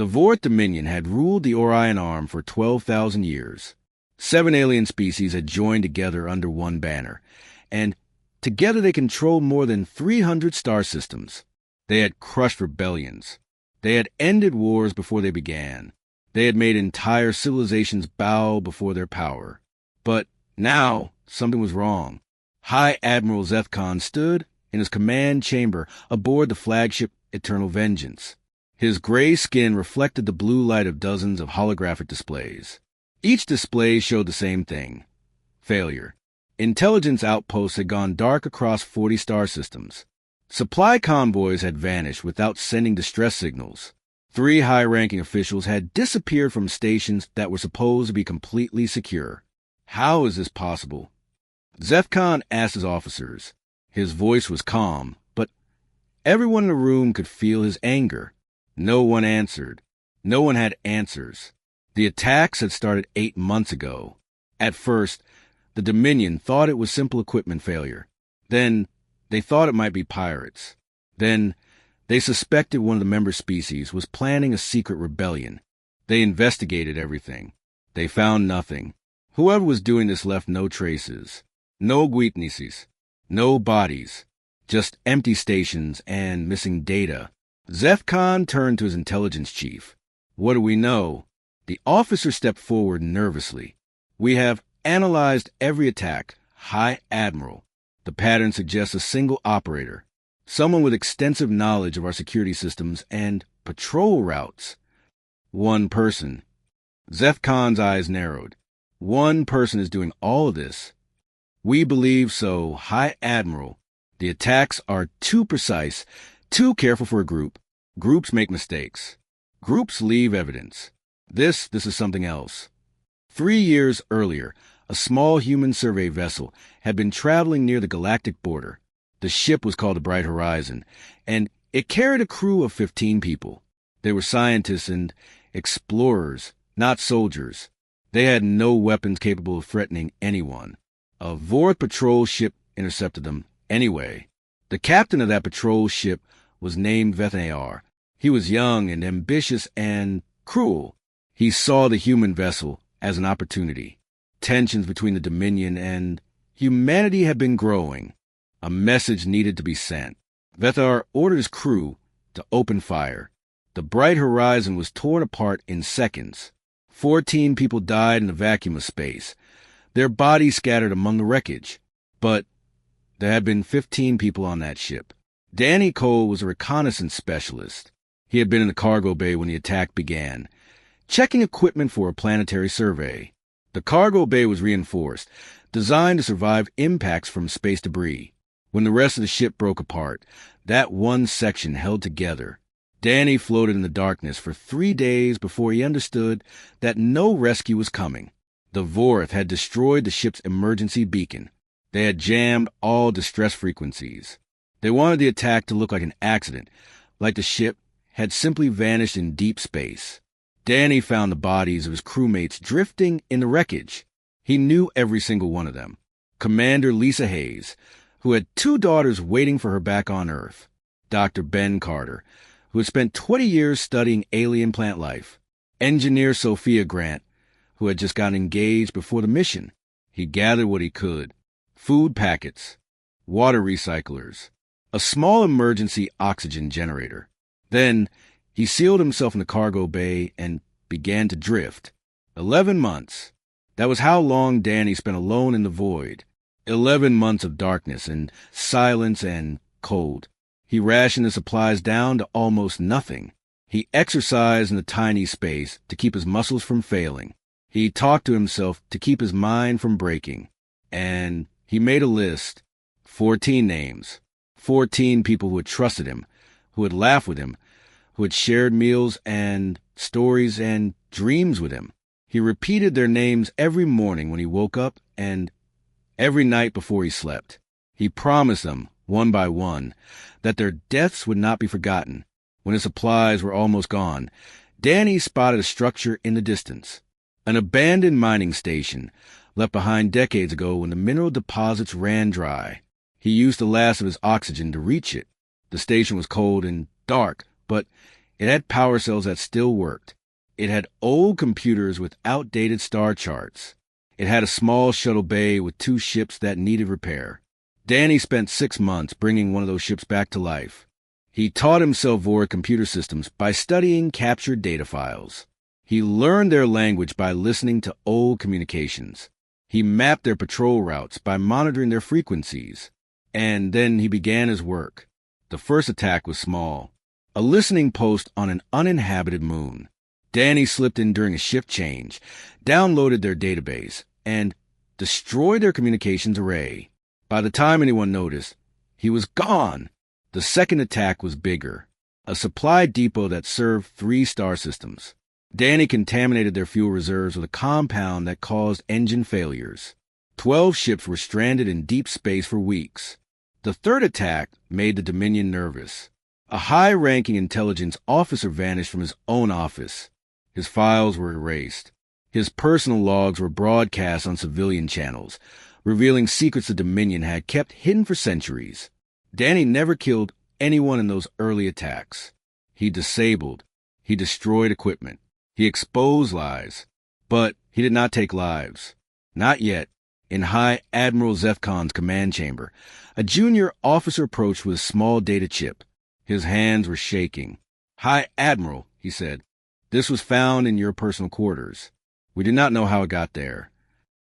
The Vorth Dominion had ruled the Orion Arm for 12,000 years. 7 alien species had joined together under one banner, and together they controlled more than 300 star systems. They had crushed rebellions. They had ended wars before they began. They had made entire civilizations bow before their power. But now something was wrong. High Admiral Zethkon stood in his command chamber aboard the flagship Eternal Vengeance. His gray skin reflected the blue light of dozens of holographic displays. Each display showed the same thing: failure. Intelligence outposts had gone dark across 40 star systems. Supply convoys had vanished without sending distress signals. 3 high-ranking officials had disappeared from stations that were supposed to be completely secure. How is this possible? Zethkon asked his officers. His voice was calm, but everyone in the room could feel his anger. No one answered. No one had answers. The attacks had started 8 months ago. At first, the Dominion thought it was simple equipment failure. Then, they thought it might be pirates. Then, they suspected one of the member species was planning a secret rebellion. They investigated everything. They found nothing. Whoever was doing this left no traces. No witnesses. No bodies. Just empty stations and missing data. Zethkon turned to his intelligence chief. What do we know? The officer stepped forward nervously. We have analyzed every attack, High Admiral. The pattern suggests a single operator, someone with extensive knowledge of our security systems and patrol routes. One person. Zethkon's eyes narrowed. One person is doing all of this. We believe so, High Admiral. The attacks are too precise, too careful for a group. Groups make mistakes. Groups leave evidence. This is something else. 3 years earlier, a small human survey vessel had been traveling near the galactic border. The ship was called the Bright Horizon, and it carried a crew of 15 people. They were scientists and explorers, not soldiers. They had no weapons capable of threatening anyone. A Vorth patrol ship intercepted them anyway. The captain of that patrol ship was named Vethanar. He was young and ambitious and cruel. He saw the human vessel as an opportunity. Tensions between the Dominion and humanity had been growing. A message needed to be sent. Vethanar ordered his crew to open fire. The Bright Horizon was torn apart in seconds. 14 people died in the vacuum of space, their bodies scattered among the wreckage. But there had been 15 people on that ship. Danny Cole was a reconnaissance specialist. He had been in the cargo bay when the attack began, checking equipment for a planetary survey. The cargo bay was reinforced, designed to survive impacts from space debris. When the rest of the ship broke apart, that one section held together. Danny floated in the darkness for 3 days before he understood that no rescue was coming. The Vorth had destroyed the ship's emergency beacon. They had jammed all distress frequencies. They wanted the attack to look like an accident, like the ship had simply vanished in deep space. Danny found the bodies of his crewmates drifting in the wreckage. He knew every single one of them. Commander Lisa Hayes, who had 2 daughters waiting for her back on Earth. Dr. Ben Carter, who had spent 20 years studying alien plant life. Engineer Sophia Grant, who had just gotten engaged before the mission. He gathered what he could. Food packets, water recyclers, a small emergency oxygen generator. Then he sealed himself in the cargo bay and began to drift. 11 months. That was how long Danny spent alone in the void. 11 months of darkness and silence and cold. He rationed his supplies down to almost nothing. He exercised in the tiny space to keep his muscles from failing. He talked to himself to keep his mind from breaking. And he made a list. 14 names. 14 people who had trusted him, who had laughed with him, who had shared meals and stories and dreams with him. He repeated their names every morning when he woke up and every night before he slept. He promised them, one by one, that their deaths would not be forgotten. When his supplies were almost gone, Danny spotted a structure in the distance. An abandoned mining station, left behind decades ago when the mineral deposits ran dry. He used the last of his oxygen to reach it. The station was cold and dark, but It had power cells that still worked. It had old computers with outdated star charts. It had a small shuttle bay with 2 ships that needed repair. Danny spent 6 months bringing one of those ships back to life. He taught himself Vorid computer systems by studying captured data files. He learned their language by listening to old communications. He mapped their patrol routes by monitoring their frequencies. And then he began his work. The first attack was small, a listening post on an uninhabited moon. Danny slipped in during a shift change, downloaded their database, and destroyed their communications array. By the time anyone noticed, he was gone. The second attack was bigger, a supply depot that served 3 star systems. Danny contaminated their fuel reserves with a compound that caused engine failures. 12 ships were stranded in deep space for weeks. The third attack made the Dominion nervous. A high-ranking intelligence officer vanished from his own office. His files were erased. His personal logs were broadcast on civilian channels, revealing secrets the Dominion had kept hidden for centuries. Danny never killed anyone in those early attacks. He disabled. He destroyed equipment. He exposed lies. But he did not take lives. Not yet. In High Admiral Zefcon's command chamber, a junior officer approached with a small data chip. His hands were shaking. "High Admiral," he said, "this was found in your personal quarters. We do not know how it got there."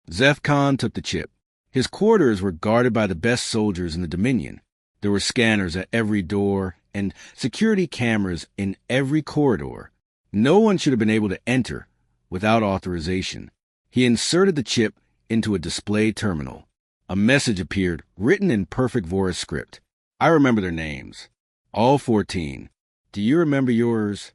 Zefcon took the chip. His quarters were guarded by the best soldiers in the Dominion. There were scanners at every door and security cameras in every corridor. No one should have been able to enter without authorization. He inserted the chip into a display terminal. A message appeared, written in perfect Voris script. "I remember their names. All 14. Do you remember yours?"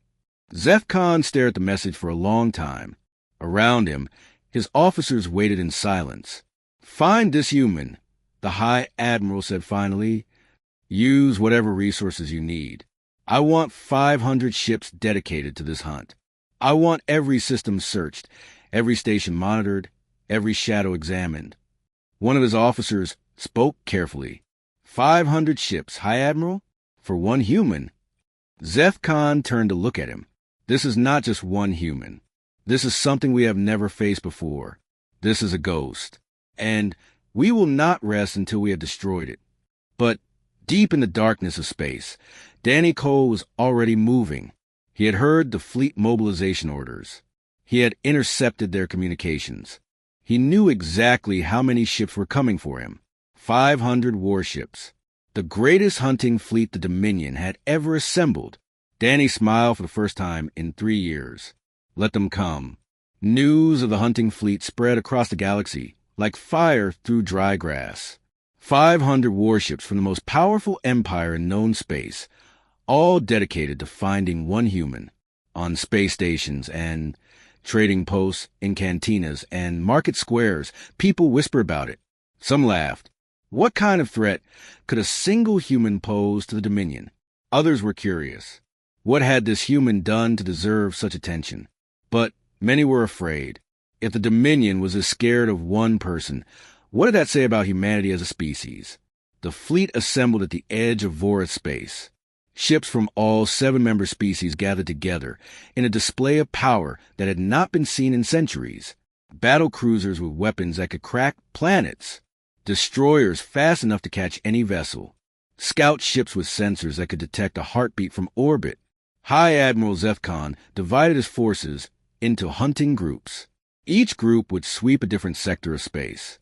Zefcon stared at the message for a long time. Around him, his officers waited in silence. "Find this human," the High Admiral said finally. "Use whatever resources you need. I want 500 ships dedicated to this hunt. I want every system searched, every station monitored, every shadow examined." One of his officers spoke carefully. 500 ships, High Admiral? For one human?" Zefcon turned to look at him. "This is not just one human. This is something we have never faced before. This is a ghost. And we will not rest until we have destroyed it." But deep in the darkness of space, Danny Cole was already moving. He had heard the fleet mobilization orders. He had intercepted their communications. He knew exactly how many ships were coming for him. 500 warships. The greatest hunting fleet the Dominion had ever assembled. Danny smiled for the first time in 3 years. Let them come. News of the hunting fleet spread across the galaxy like fire through dry grass. 500 warships from the most powerful empire in known space, all dedicated to finding one human. On space stations and trading posts, in cantinas, and market squares, people whisper about it. Some laughed. What kind of threat could a single human pose to the Dominion? Others were curious. What had this human done to deserve such attention? But many were afraid. If the Dominion was as scared of one person, what did that say about humanity as a species? The fleet assembled at the edge of Voris space. Ships from all 7-member species gathered together in a display of power that had not been seen in centuries. Battle cruisers with weapons that could crack planets. Destroyers fast enough to catch any vessel. Scout ships with sensors that could detect a heartbeat from orbit. High Admiral Zefcon divided his forces into hunting groups. Each group would sweep a different sector of space.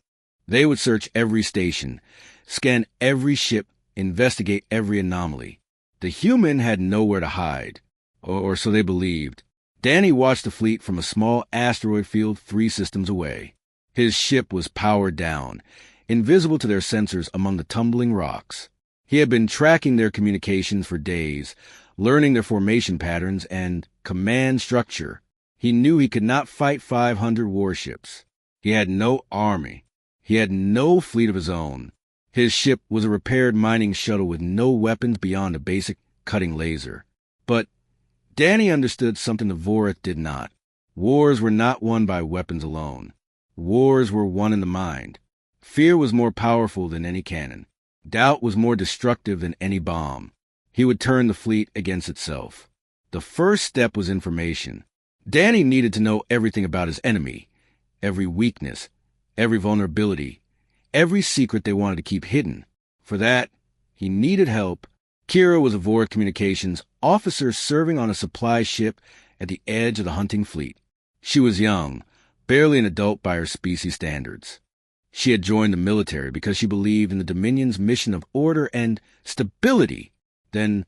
They would search every station, scan every ship, investigate every anomaly. The human had nowhere to hide, or so they believed. Danny watched the fleet from a small asteroid field 3 systems away. His ship was powered down, invisible to their sensors among the tumbling rocks. He had been tracking their communications for days, learning their formation patterns and command structure. He knew he could not fight 500 warships. He had no army. He had no fleet of his own. His ship was a repaired mining shuttle with no weapons beyond a basic cutting laser. But Danny understood something the Vorith did not. Wars were not won by weapons alone. Wars were won in the mind. Fear was more powerful than any cannon. Doubt was more destructive than any bomb. He would turn the fleet against itself. The first step was information. Danny needed to know everything about his enemy, every weakness, every vulnerability, every secret they wanted to keep hidden. For that, he needed help. Kira was a Vork Communications officer serving on a supply ship at the edge of the hunting fleet. She was young, barely an adult by her species standards. She had joined the military because she believed in the Dominion's mission of order and stability. Then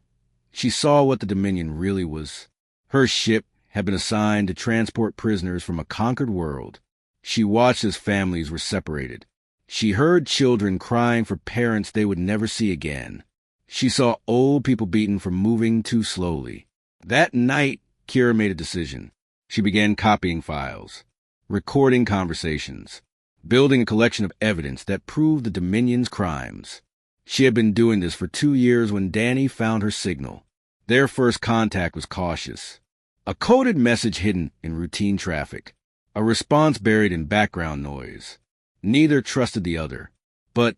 she saw what the Dominion really was. Her ship had been assigned to transport prisoners from a conquered world. She watched as families were separated. She heard children crying for parents they would never see again. She saw old people beaten for moving too slowly. That night, Kira made a decision. She began copying files, recording conversations, building a collection of evidence that proved the Dominion's crimes. She had been doing this for 2 years when Danny found her signal. Their first contact was cautious. A coded message hidden in routine traffic. A response buried in background noise. Neither trusted the other. But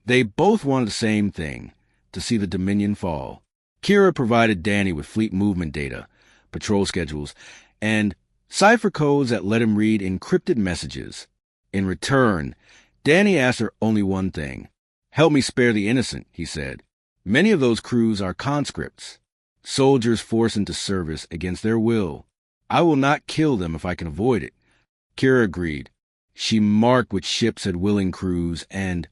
they both wanted the same thing, to see the Dominion fall. Kira provided Danny with fleet movement data, patrol schedules, and cipher codes that let him read encrypted messages. In return, Danny asked her only one thing. "Help me spare the innocent," he said. "Many of those crews are conscripts, soldiers forced into service against their will. I will not kill them if I can avoid it." Kira agreed. She marked which ships had willing crews and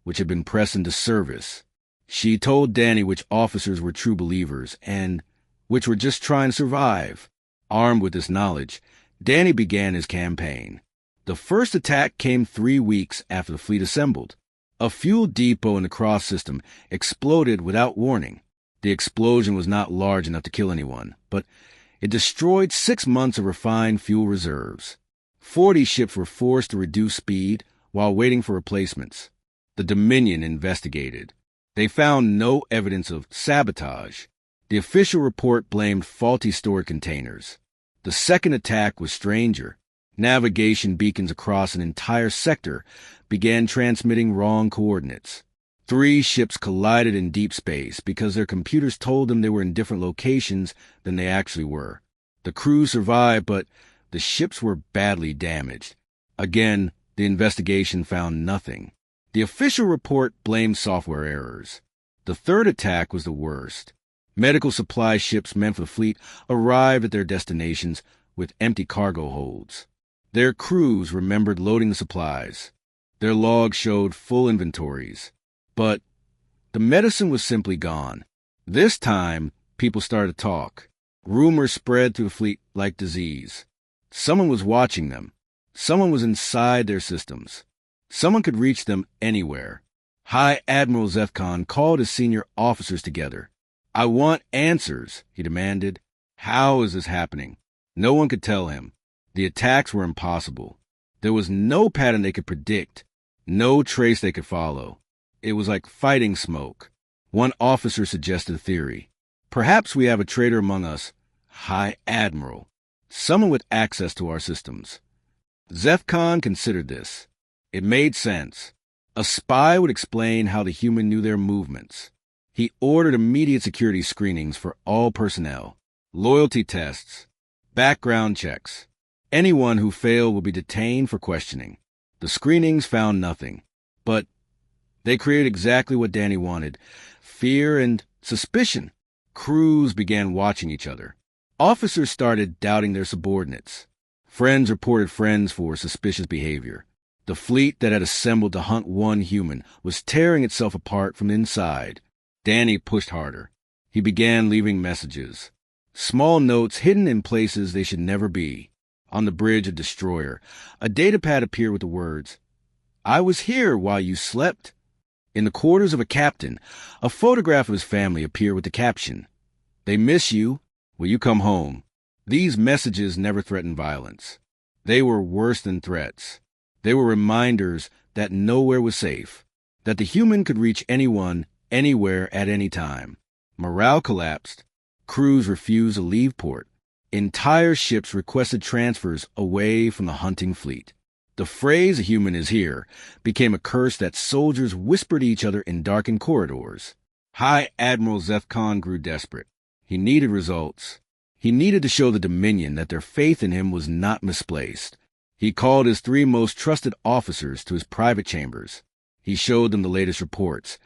which had been pressed into service. She told Danny which officers were true believers and which were just trying to survive. Armed with this knowledge, Danny began his campaign. The first attack came 3 weeks after the fleet assembled. A fuel depot in the cross system exploded without warning. The explosion was not large enough to kill anyone, but it destroyed 6 months of refined fuel reserves. 40 ships were forced to reduce speed while waiting for replacements. The Dominion investigated. They found no evidence of sabotage. The official report blamed faulty storage containers. The second attack was stranger. Navigation beacons across an entire sector began transmitting wrong coordinates. 3 ships collided in deep space because their computers told them they were in different locations than they actually were. The crew survived, but the ships were badly damaged. Again, the investigation found nothing. The official report blamed software errors. The third attack was the worst. Medical supply ships meant for the fleet arrived at their destinations with empty cargo holds. Their crews remembered loading the supplies. Their logs showed full inventories. But the medicine was simply gone. This time, people started to talk. Rumors spread through the fleet like disease. Someone was watching them. Someone was inside their systems. Someone could reach them anywhere. High Admiral Zethkon called his senior officers together. "I want answers," he demanded. How is this happening? No one could tell him. The attacks were impossible. There was no pattern they could predict, no trace they could follow. It was like fighting smoke. One officer suggested a theory. "Perhaps we have a traitor among us, High Admiral, someone with access to our systems." Zethkon considered this. It made sense. A spy would explain how the human knew their movements. He ordered immediate security screenings for all personnel, loyalty tests, background checks. Anyone who failed would be detained for questioning. The screenings found nothing, but they created exactly what Danny wanted: fear and suspicion. Crews began watching each other. Officers started doubting their subordinates. Friends reported friends for suspicious behavior. The fleet that had assembled to hunt one human was tearing itself apart from the inside. Danny pushed harder. He began leaving messages. Small notes hidden in places they should never be. On the bridge of Destroyer, a datapad appeared with the words, "I was here while you slept." In the quarters of a captain, a photograph of his family appeared with the caption, "They miss you. Will you come home?" These messages never threatened violence. They were worse than threats. They were reminders that nowhere was safe, that the human could reach anyone, anywhere, at any time. Morale collapsed. Crews refused to leave port. Entire ships requested transfers away from the hunting fleet. The phrase "a human is here" became a curse that soldiers whispered to each other in darkened corridors. High Admiral Zethkon grew desperate. He needed results. He needed to show the Dominion that their faith in him was not misplaced. He called his 3 most trusted officers to his private chambers. He showed them the latest reports.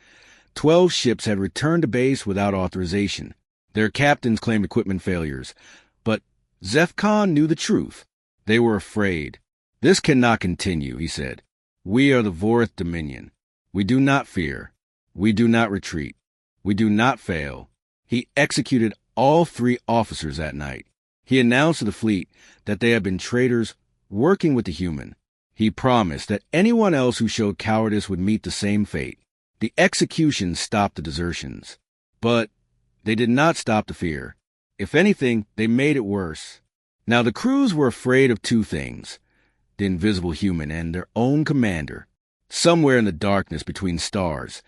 12 ships had returned to base without authorization. Their captains claimed equipment failures. But Zeph Khan knew the truth. They were afraid. "This cannot continue," he said. "We are the Vorith Dominion. We do not fear. We do not retreat. We do not fail." He executed all 3 officers that night. He announced to the fleet that they had been traitors working with the human. He promised that anyone else who showed cowardice would meet the same fate. The executions stopped the desertions. But they did not stop the fear. If anything, they made it worse. Now the crews were afraid of 2 things: the invisible human and their own commander. Somewhere in the darkness between stars,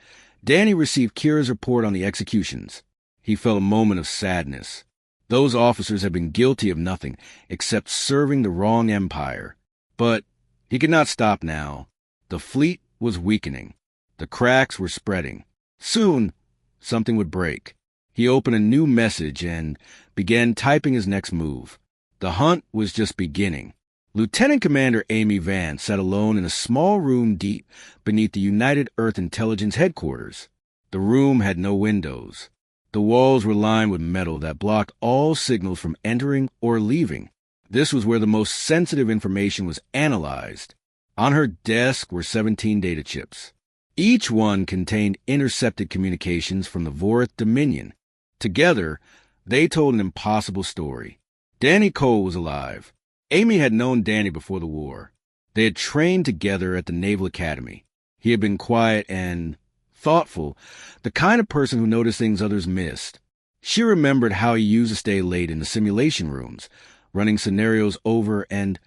Danny received Kira's report on the executions. He felt a moment of sadness. Those officers had been guilty of nothing except serving the wrong empire. But he could not stop now. The fleet was weakening. The cracks were spreading. Soon, something would break. He opened a new message and began typing his next move. The hunt was just beginning. Lieutenant Commander Amy Vance sat alone in a small room deep beneath the United Earth Intelligence headquarters. The room had no windows. The walls were lined with metal that blocked all signals from entering or leaving. This was where the most sensitive information was analyzed. On her desk were 17 data chips. Each one contained intercepted communications from the Vorith Dominion. Together, they told an impossible story. Danny Cole was alive. Amy had known Danny before the war. They had trained together at the Naval Academy. He had been quiet and thoughtful, the kind of person who noticed things others missed. She remembered how he used to stay late in the simulation rooms, running scenarios over and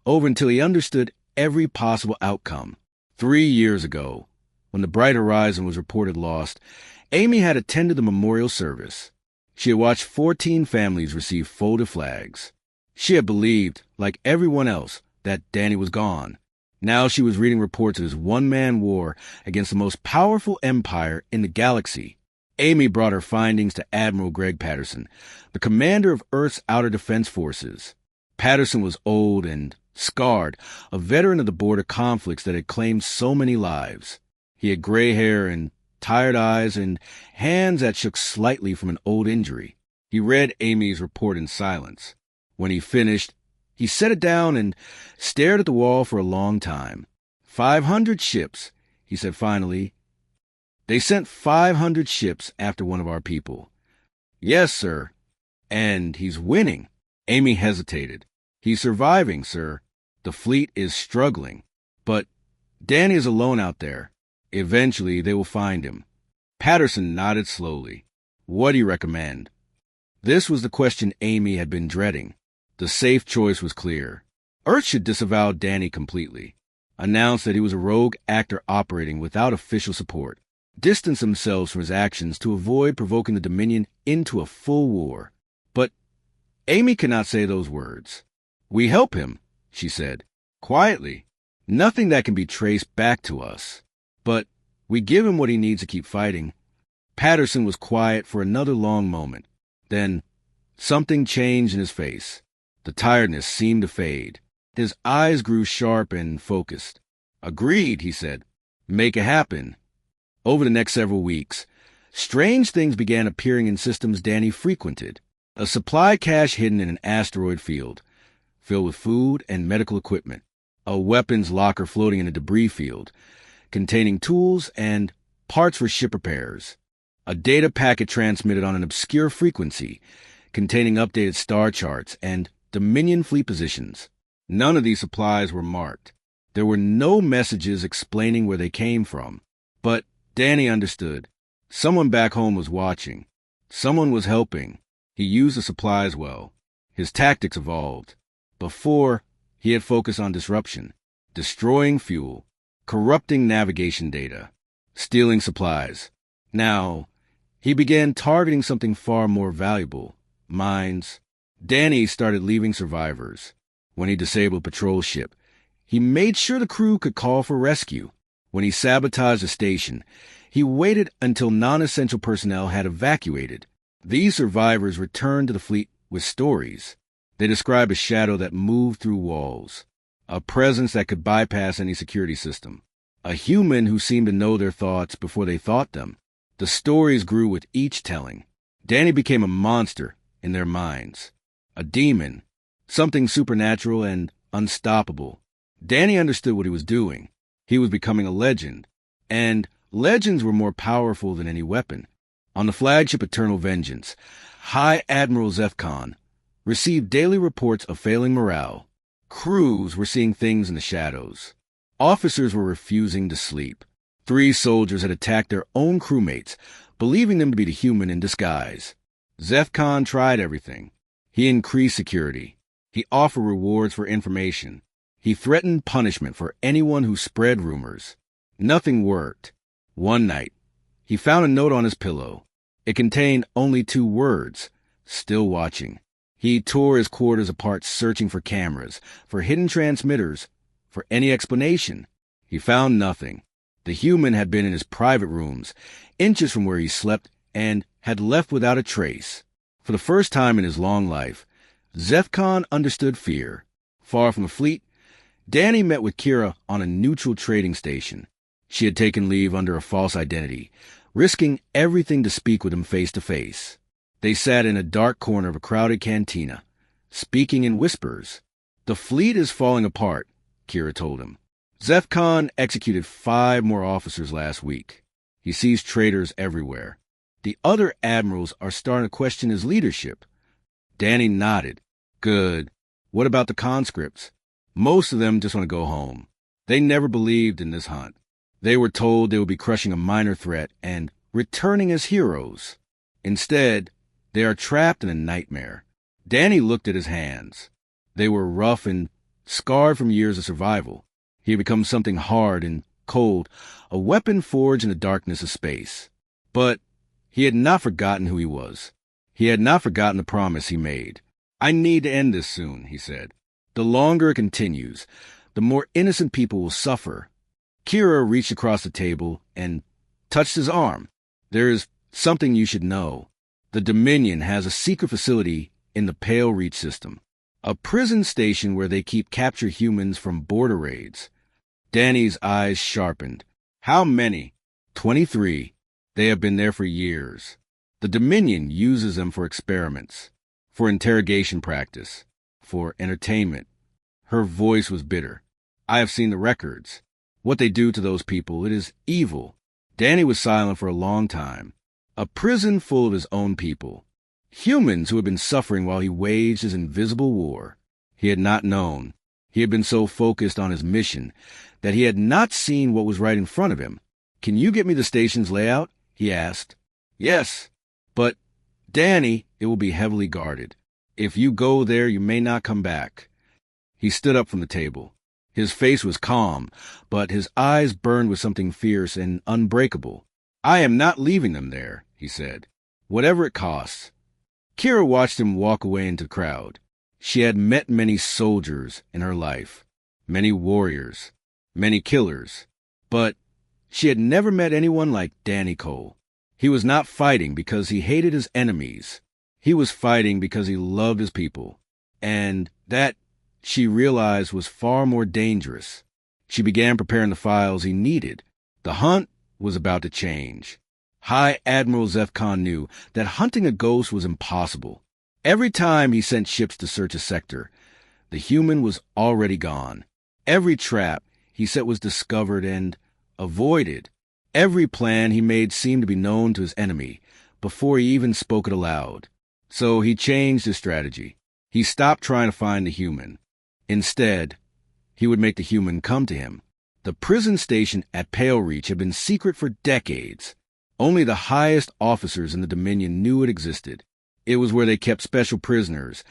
over until he understood every possible outcome. 3 years ago, when the Bright Horizon was reported lost, Amy had attended the memorial service. She had watched 14 families receive folded flags. She had believed, like everyone else, that Danny was gone. Now she was reading reports of his one-man war against the most powerful empire in the galaxy. Amy brought her findings to Admiral Greg Patterson, the commander of Earth's Outer Defense Forces. Patterson was old and scarred, a veteran of the border conflicts that had claimed so many lives. He had gray hair and tired eyes and hands that shook slightly from an old injury. He read Amy's report in silence. When he finished, he set it down and stared at the wall for a long time. 500 ships, he said finally. They sent 500 ships after one of our people. Yes, sir. And he's winning. Amy hesitated. He's surviving, sir. The fleet is struggling. But Danny is alone out there. Eventually, they will find him. Patterson nodded slowly. What do you recommend? This was the question Amy had been dreading. The safe choice was clear. Earth should disavow Danny completely, announce that he was a rogue actor operating without official support, distance themselves from his actions to avoid provoking the Dominion into a full war. But Amy could not say those words. We help him, she said, quietly. Nothing that can be traced back to us. But we give him what he needs to keep fighting. Patterson was quiet for another long moment. Then something changed in his face. The tiredness seemed to fade. His eyes grew sharp and focused. Agreed, he said. Make it happen. Over the next several weeks, strange things began appearing in systems Danny frequented. A supply cache hidden in an asteroid field, filled with food and medical equipment. A weapons locker floating in a debris field, containing tools and parts for ship repairs. A data packet transmitted on an obscure frequency, containing updated star charts and Dominion fleet positions. None of these supplies were marked. There were no messages explaining where they came from. But Danny understood. Someone back home was watching. Someone was helping. He used the supplies well. His tactics evolved. Before, he had focused on disruption, destroying fuel, corrupting navigation data, stealing supplies. Now, he began targeting something far more valuable, mines. Danny started leaving survivors. When he disabled a patrol ship, he made sure the crew could call for rescue. When he sabotaged a station, he waited until non-essential personnel had evacuated. These survivors returned to the fleet with stories. They describe a shadow that moved through walls, a presence that could bypass any security system, a human who seemed to know their thoughts before they thought them. The stories grew with each telling. Danny became a monster in their minds, a demon, something supernatural and unstoppable. Danny understood what he was doing. He was becoming a legend, and legends were more powerful than any weapon. On the flagship Eternal Vengeance, High Admiral Zephcon received daily reports of failing morale. Crews were seeing things in the shadows. Officers were refusing to sleep. 3 soldiers had attacked their own crewmates, believing them to be the human in disguise. Zephcon tried everything. He increased security. He offered rewards for information. He threatened punishment for anyone who spread rumors. Nothing worked. One night, he found a note on his pillow. It contained only 2 words, "Still watching." He tore his quarters apart searching for cameras, for hidden transmitters, for any explanation. He found nothing. The human had been in his private rooms, inches from where he slept, and had left without a trace. For the first time in his long life, Zephcon understood fear. Far from the fleet, Danny met with Kira on a neutral trading station. She had taken leave under a false identity, risking everything to speak with him face to face. They sat in a dark corner of a crowded cantina, speaking in whispers. "The fleet is falling apart," Kira told him. "Zephcon executed 5 more officers last week. He sees traitors everywhere. The other admirals are starting to question his leadership." Danny nodded. "Good. What about the conscripts?" "Most of them just want to go home. They never believed in this hunt. They were told they would be crushing a minor threat and returning as heroes. Instead, they are trapped in a nightmare." Danny looked at his hands. They were rough and scarred from years of survival. He had become something hard and cold, a weapon forged in the darkness of space. But he had not forgotten who he was. He had not forgotten the promise he made. "I need to end this soon," he said. "The longer it continues, the more innocent people will suffer." Kira reached across the table and touched his arm. "There is something you should know. The Dominion has a secret facility in the Pale Reach system, a prison station where they keep captured humans from border raids." Danny's eyes sharpened. "How many?" 23. They have been there for years. The Dominion uses them for experiments, for interrogation practice, for entertainment." Her voice was bitter. "I have seen the records. What they do to those people, it is evil." Danny was silent for a long time. A prison full of his own people. Humans who had been suffering while he waged his invisible war. He had not known. He had been so focused on his mission that he had not seen what was right in front of him. "Can you get me the station's layout?" he asked. "Yes, but, Danny, it will be heavily guarded. If you go there, you may not come back." He stood up from the table. His face was calm, but his eyes burned with something fierce and unbreakable. "I am not leaving them there," he said, "whatever it costs." Kira watched him walk away into the crowd. She had met many soldiers in her life, many warriors, many killers, but she had never met anyone like Danny Cole. He was not fighting because he hated his enemies. He was fighting because he loved his people, and that, she realized, was far more dangerous. She began preparing the files he needed. The hunt was about to change. High Admiral Zephcon knew that hunting a ghost was impossible. Every time he sent ships to search a sector, the human was already gone. Every trap he set was discovered and avoided. Every plan he made seemed to be known to his enemy before he even spoke it aloud. So he changed his strategy. He stopped trying to find the human. Instead, he would make the human come to him. The prison station at Pale Reach had been secret for decades. Only the highest officers in the Dominion knew it existed. It was where they kept special prisoners,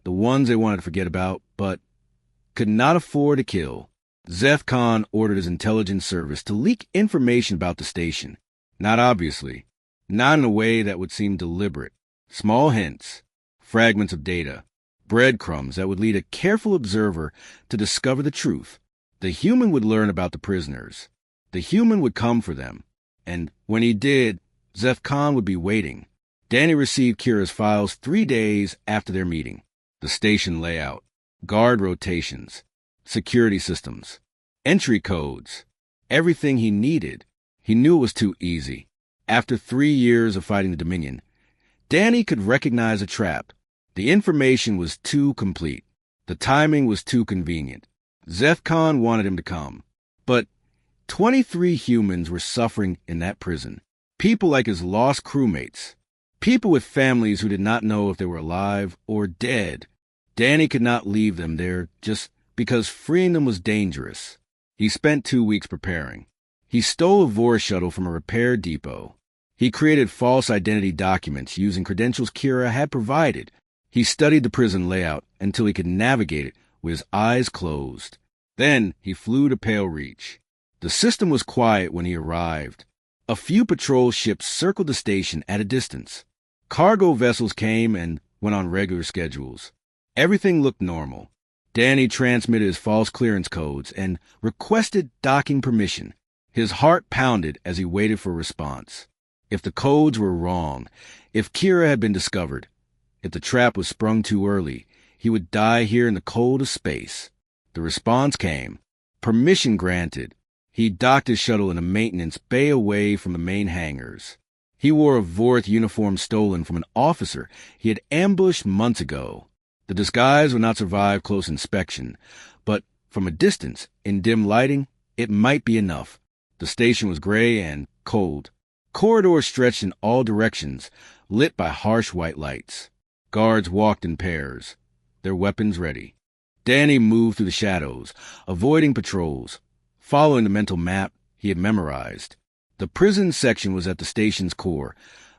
the ones they wanted to forget about, but could not afford to kill. Zephcon ordered his intelligence service to leak information about the station. Not obviously, not in a way that would seem deliberate. Small hints, fragments of data, breadcrumbs that would lead a careful observer to discover the truth. The human would learn about the prisoners. The human would come for them. And when he did, Zephcon would be waiting. Danny received Kira's files 3 days after their meeting. The station layout, guard rotations, security systems, entry codes, everything he needed. He knew it was too easy. After 3 years of fighting the Dominion, Danny could recognize a trap. The information was too complete. The timing was too convenient. Zeth Khan wanted him to come. But 23 humans were suffering in that prison. People like his lost crewmates. People with families who did not know if they were alive or dead. Danny could not leave them there just because freeing them was dangerous. He spent 2 weeks preparing. He stole a Vor shuttle from a repair depot. He created false identity documents using credentials Kira had provided. He studied the prison layout until he could navigate it with his eyes closed. Then he flew to Pale Reach. The system was quiet when he arrived. A few patrol ships circled the station at a distance. Cargo vessels came and went on regular schedules. Everything looked normal. Danny transmitted his false clearance codes and requested docking permission. His heart pounded as he waited for a response. If the codes were wrong, if Kira had been discovered, if the trap was sprung too early, he would die here in the cold of space. The response came. Permission granted. He docked his shuttle in a maintenance bay away from the main hangars. He wore a Vorth uniform stolen from an officer he had ambushed months ago. The disguise would not survive close inspection, but from a distance, in dim lighting, it might be enough. The station was gray and cold. Corridors stretched in all directions, lit by harsh white lights. Guards walked in pairs, their weapons ready. Danny moved through the shadows, avoiding patrols, following the mental map he had memorized. The prison section was at the station's core,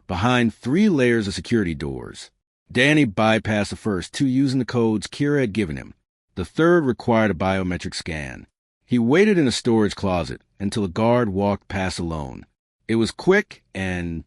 behind 3 layers of security doors. Danny bypassed the first 2 using the codes Kira had given him. The third required a biometric scan. He waited in a storage closet until a guard walked past alone. It was quick and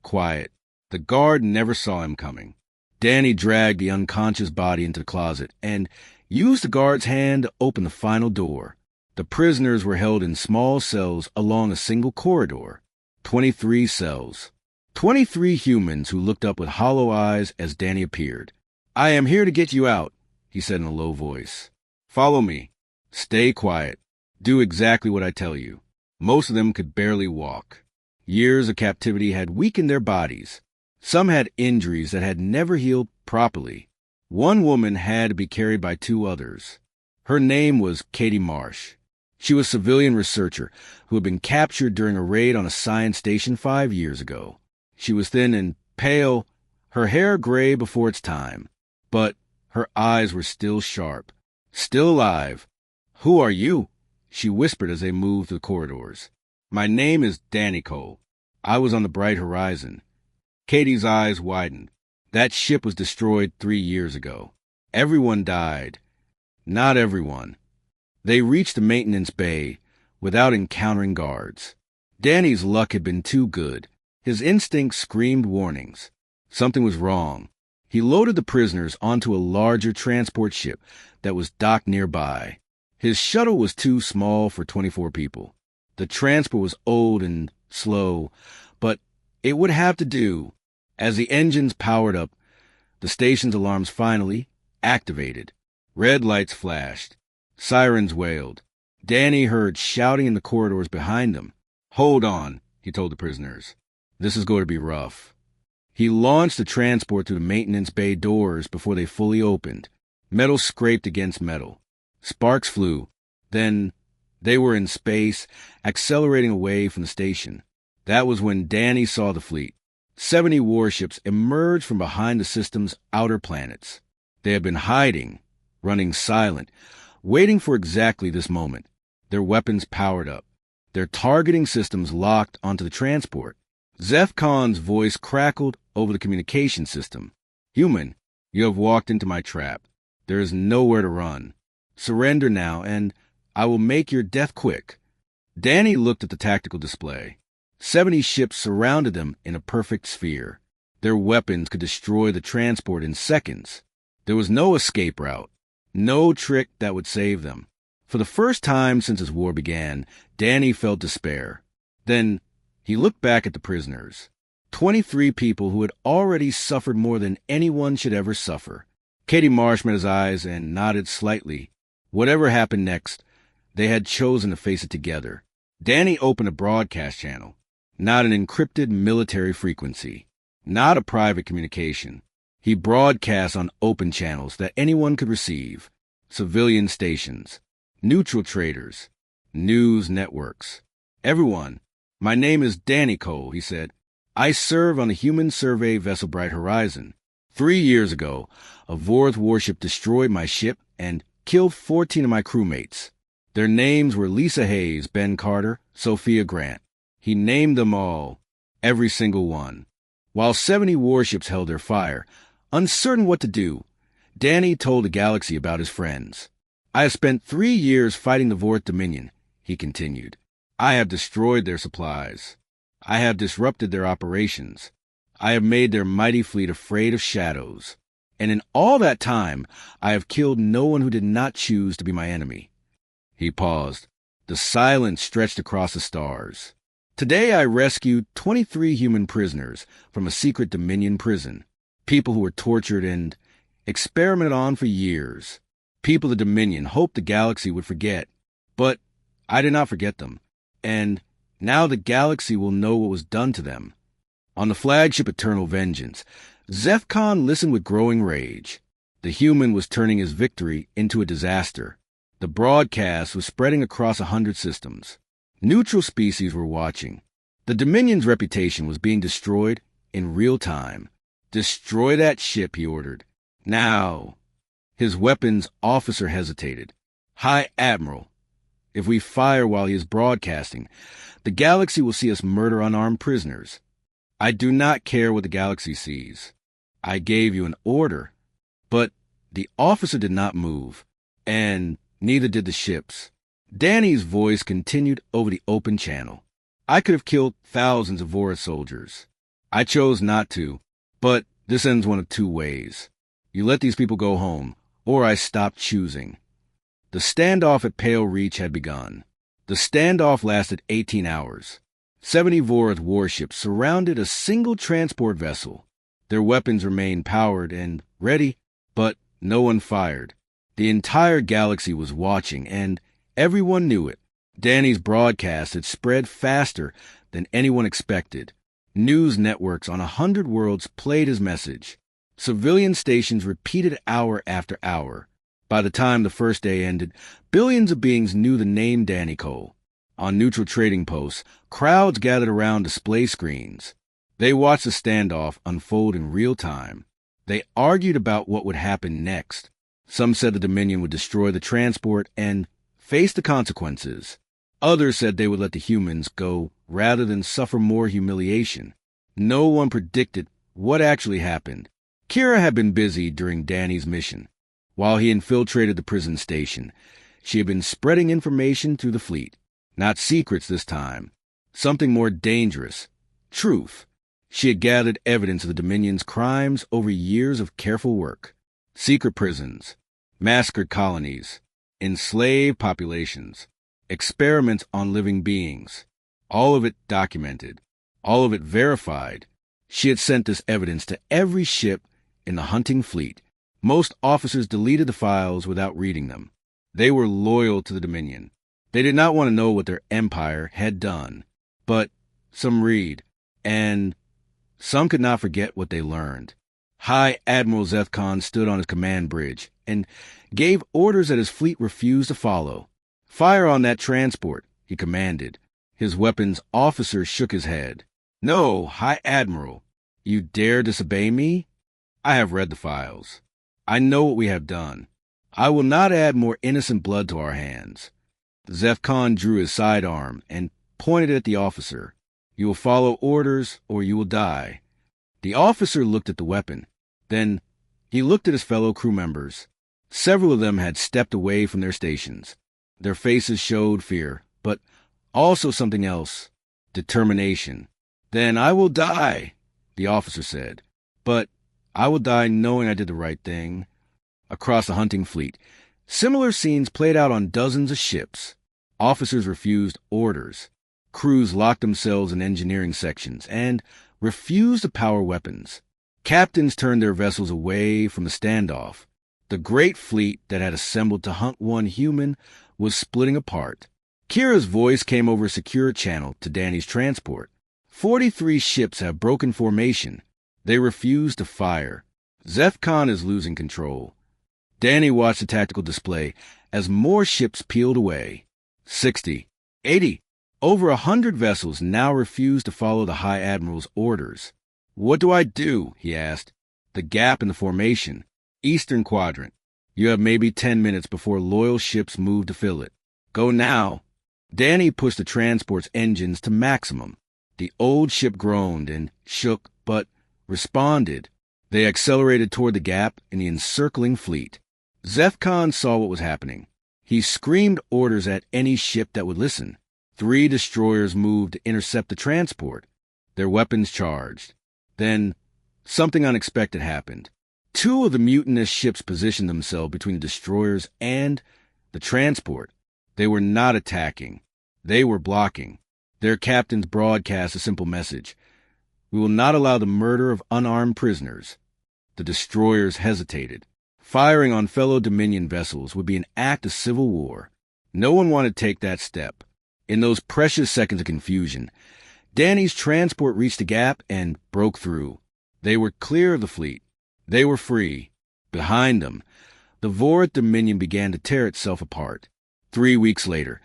quiet. The guard never saw him coming. Danny dragged the unconscious body into the closet and used the guard's hand to open the final door. The prisoners were held in small cells along a single corridor. 23 cells. 23 humans who looked up with hollow eyes as Danny appeared. "I am here to get you out," he said in a low voice. "Follow me. Stay quiet. Do exactly what I tell you." Most of them could barely walk. Years of captivity had weakened their bodies. Some had injuries that had never healed properly. One woman had to be carried by 2 others. Her name was Katie Marsh. She was a civilian researcher who had been captured during a raid on a science station 5 years ago. She was thin and pale, her hair gray before its time, but her eyes were still sharp, still alive. "Who are you?" she whispered as they moved through the corridors. "My name is Danny Cole. I was on the Bright Horizon." Katie's eyes widened. That ship was destroyed 3 years ago. Everyone died. Not everyone. They reached the maintenance bay without encountering guards. Danny's luck had been too good. His instincts screamed warnings. Something was wrong. He loaded the prisoners onto a larger transport ship that was docked nearby. His shuttle was too small for 24 people. The transport was old and slow, but it would have to do. As the engines powered up, the station's alarms finally activated. Red lights flashed. Sirens wailed. Danny heard shouting in the corridors behind them. "Hold on," he told the prisoners. "This is going to be rough." He launched the transport through the maintenance bay doors before they fully opened. Metal scraped against metal. Sparks flew. Then they were in space, accelerating away from the station. That was when Danny saw the fleet. 70 warships emerged from behind the system's outer planets. They had been hiding, running silent, waiting for exactly this moment. Their weapons powered up. Their targeting systems locked onto the transport. Zeth Khan's voice crackled over the communication system. "Human, you have walked into my trap. There is nowhere to run. Surrender now, and I will make your death quick." Danny looked at the tactical display. 70 ships surrounded them in a perfect sphere. Their weapons could destroy the transport in seconds. There was no escape route, no trick that would save them. For the first time since his war began, Danny felt despair. Then he looked back at the prisoners. 23 people who had already suffered more than anyone should ever suffer. Katie Marsh met his eyes and nodded slightly. Whatever happened next, they had chosen to face it together. Danny opened a broadcast channel, not an encrypted military frequency, not a private communication. He broadcast on open channels that anyone could receive, civilian stations, neutral traders, news networks. Everyone, my name is Danny Cole, he said. I serve on the human survey vessel Bright Horizon. 3 years ago, a Vorth warship destroyed my ship and killed 14 of my crewmates. Their names were Lisa Hayes, Ben Carter, Sophia Grant. He named them all, every single one. While 70 warships held their fire, uncertain what to do, Danny told the galaxy about his friends. I have spent 3 years fighting the Vorth Dominion, he continued. I have destroyed their supplies. I have disrupted their operations. I have made their mighty fleet afraid of shadows. And in all that time, I have killed no one who did not choose to be my enemy. He paused. The silence stretched across the stars. Today I rescued 23 human prisoners from a secret Dominion prison. People who were tortured and experimented on for years. People the Dominion hoped the galaxy would forget. But I did not forget them. And now the galaxy will know what was done to them. On the flagship Eternal Vengeance, Zephcon listened with growing rage. The human was turning his victory into a disaster. The broadcast was spreading across 100 systems. Neutral species were watching. The Dominion's reputation was being destroyed in real time. Destroy that ship, he ordered. Now. His weapons officer hesitated. High Admiral, if we fire while he is broadcasting, the galaxy will see us murder unarmed prisoners. I do not care what the galaxy sees. I gave you an order. But the officer did not move, and neither did the ships. Danny's voice continued over the open channel. I could have killed thousands of Vorith soldiers. I chose not to, but this ends one of two ways. You let these people go home, or I stop choosing. The standoff at Pale Reach had begun. The standoff lasted 18 hours. 70 Vorith warships surrounded a single transport vessel. Their weapons remained powered and ready, but no one fired. The entire galaxy was watching, and everyone knew it. Danny's broadcast had spread faster than anyone expected. News networks on 100 worlds played his message. Civilian stations repeated hour after hour. By the time the first day ended, billions of beings knew the name Danny Cole. On neutral trading posts, crowds gathered around display screens. They watched the standoff unfold in real time. They argued about what would happen next. Some said the Dominion would destroy the transport and face the consequences. Others said they would let the humans go rather than suffer more humiliation. No one predicted what actually happened. Kira had been busy during Danny's mission. While he infiltrated the prison station, she had been spreading information through the fleet. Not secrets this time. Something more dangerous. Truth. She had gathered evidence of the Dominion's crimes over years of careful work. Secret prisons, massacred colonies, enslaved populations, experiments on living beings. All of it documented. All of it verified. She had sent this evidence to every ship in the hunting fleet. Most officers deleted the files without reading them. They were loyal to the Dominion. They did not want to know what their empire had done. But some read, and some could not forget what they learned. High Admiral Zephcon stood on his command bridge and gave orders that his fleet refused to follow. Fire on that transport, he commanded. His weapons officer shook his head. No, High Admiral, you dare disobey me? I have read the files. I know what we have done. I will not add more innocent blood to our hands. Zephcon drew his sidearm and pointed at the officer. You will follow orders or you will die. The officer looked at the weapon. Then he looked at his fellow crew members. Several of them had stepped away from their stations. Their faces showed fear, but also something else, determination. Then I will die, the officer said. But I will die knowing I did the right thing. Across the hunting fleet, similar scenes played out on dozens of ships. Officers refused orders. Crews locked themselves in engineering sections and refused to power weapons. Captains turned their vessels away from the standoff. The great fleet that had assembled to hunt one human was splitting apart. Kira's voice came over a secure channel to Danny's transport. 43 ships have broken formation. They refuse to fire. Zephcon is losing control. Danny watched the tactical display as more ships peeled away. 60, 80, over 100 vessels now refused to follow the High Admiral's orders. "What do I do?" he asked. "The gap in the formation. Eastern quadrant. You have maybe 10 minutes before loyal ships move to fill it. Go now." Danny pushed the transport's engines to maximum. The old ship groaned and shook, but responded. They accelerated toward the gap in the encircling fleet. Zephcon saw what was happening. He screamed orders at any ship that would listen. 3 destroyers moved to intercept the transport, their weapons charged. Then, something unexpected happened. 2 of the mutinous ships positioned themselves between the destroyers and the transport. They were not attacking. They were blocking. Their captains broadcast a simple message: "We will not allow the murder of unarmed prisoners." The destroyers hesitated. Firing on fellow Dominion vessels would be an act of civil war. No one wanted to take that step. In those precious seconds of confusion, Danny's transport reached the gap and broke through. They were clear of the fleet. They were free. Behind them, the Vorid Dominion began to tear itself apart. 3 weeks later,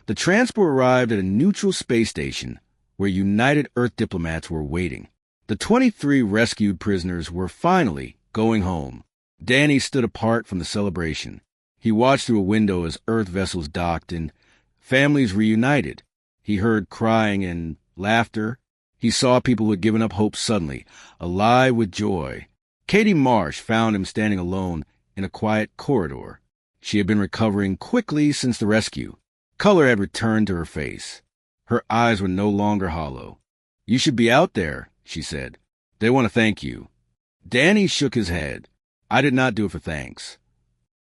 the transport arrived at a neutral space station where United Earth diplomats were waiting. The 23 rescued prisoners were finally going home. Danny stood apart from the celebration. He watched through a window as Earth vessels docked and families reunited. He heard crying and laughter. He saw people who had given up hope suddenly, alive with joy. Katie Marsh found him standing alone in a quiet corridor. She had been recovering quickly since the rescue. Color had returned to her face. Her eyes were no longer hollow. "You should be out there," she said. "They want to thank you." Danny shook his head. "I did not do it for thanks."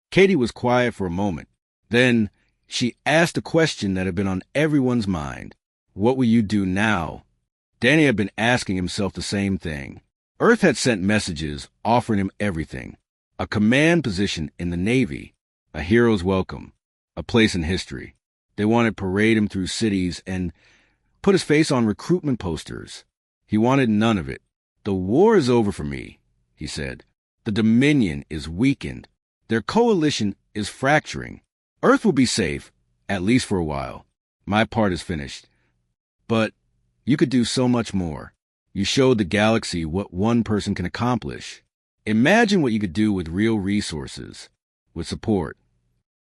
Katie was quiet for a moment. Then she asked a question that had been on everyone's mind. "What will you do now?" Danny had been asking himself the same thing. Earth had sent messages offering him everything: a command position in the Navy, a hero's welcome, a place in history. They wanted to parade him through cities and put his face on recruitment posters. He wanted none of it. "The war is over for me," he said. "The Dominion is weakened. Their coalition is fracturing. Earth will be safe, at least for a while. My part is finished. But you could do so much more. You showed the galaxy what one person can accomplish. Imagine what you could do with real resources, with support."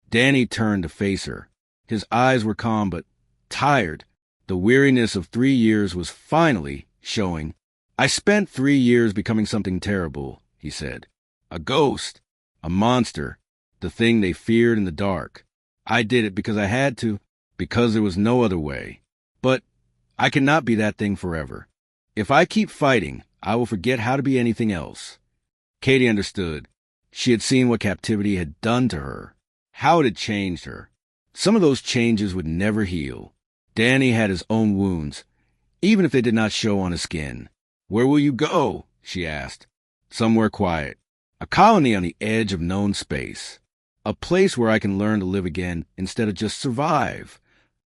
Danny turned to face her. His eyes were calm but tired. The weariness of 3 years was finally showing. "I spent 3 years becoming something terrible," he said. "A ghost, a monster, the thing they feared in the dark. I did it because I had to, because there was no other way. But I cannot be that thing forever. If I keep fighting, I will forget how to be anything else." Katie understood. She had seen what captivity had done to her, how it had changed her. Some of those changes would never heal. Danny had his own wounds, even if they did not show on his skin. "Where will you go?" she asked. "Somewhere quiet. A colony on the edge of known space. A place where I can learn to live again instead of just survive."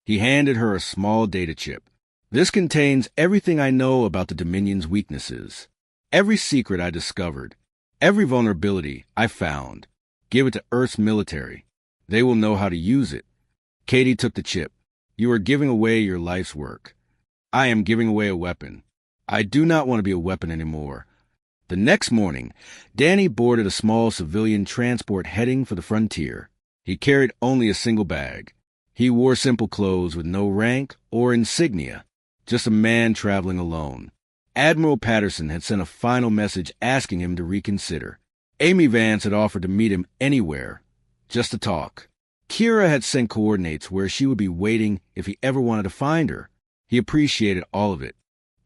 He handed her a small data chip. "This contains everything I know about the Dominion's weaknesses. Every secret I discovered. Every vulnerability I found. Give it to Earth's military. They will know how to use it." Katie took the chip. "You are giving away your life's work." "I am giving away a weapon. I do not want to be a weapon anymore." The next morning, Danny boarded a small civilian transport heading for the frontier. He carried only a single bag. He wore simple clothes with no rank or insignia, just a man traveling alone. Admiral Patterson had sent a final message asking him to reconsider. Amy Vance had offered to meet him anywhere, just to talk. Kira had sent coordinates where she would be waiting if he ever wanted to find her. He appreciated all of it,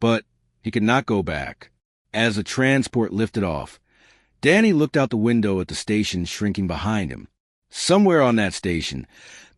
but he could not go back. As the transport lifted off, Danny looked out the window at the station shrinking behind him. Somewhere on that station,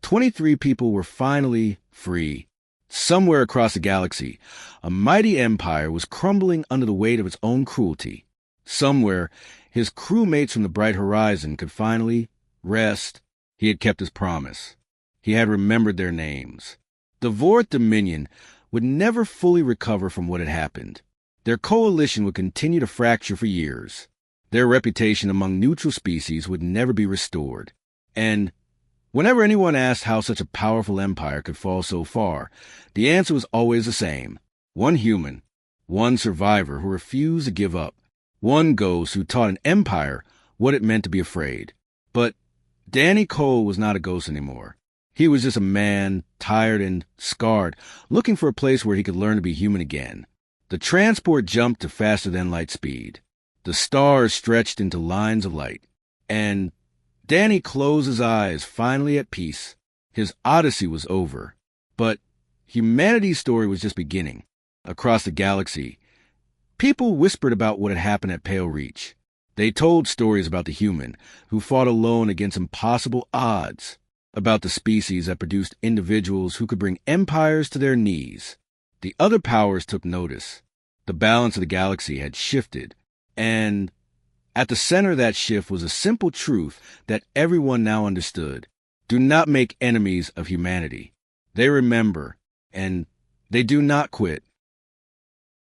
23 people were finally free. Somewhere across the galaxy, a mighty empire was crumbling under the weight of its own cruelty. Somewhere, his crewmates from the bright horizon could finally rest. He had kept his promise. He had remembered their names. The Vorth Dominion would never fully recover from what had happened. Their coalition would continue to fracture for years. Their reputation among neutral species would never be restored. And whenever anyone asked how such a powerful empire could fall so far, the answer was always the same. One human, one survivor who refused to give up, one ghost who taught an empire what it meant to be afraid. But Danny Cole was not a ghost anymore. He was just a man, tired and scarred, looking for a place where he could learn to be human again. The transport jumped to faster-than-light speed. The stars stretched into lines of light. And Danny closed his eyes, finally at peace. His Odyssey was over. But humanity's story was just beginning. Across the galaxy, people whispered about what had happened at Pale Reach. They told stories about the human who fought alone against impossible odds, about the species that produced individuals who could bring empires to their knees. The other powers took notice. The balance of the galaxy had shifted, and at the center of that shift was a simple truth that everyone now understood. Do not make enemies of humanity. They remember, and they do not quit.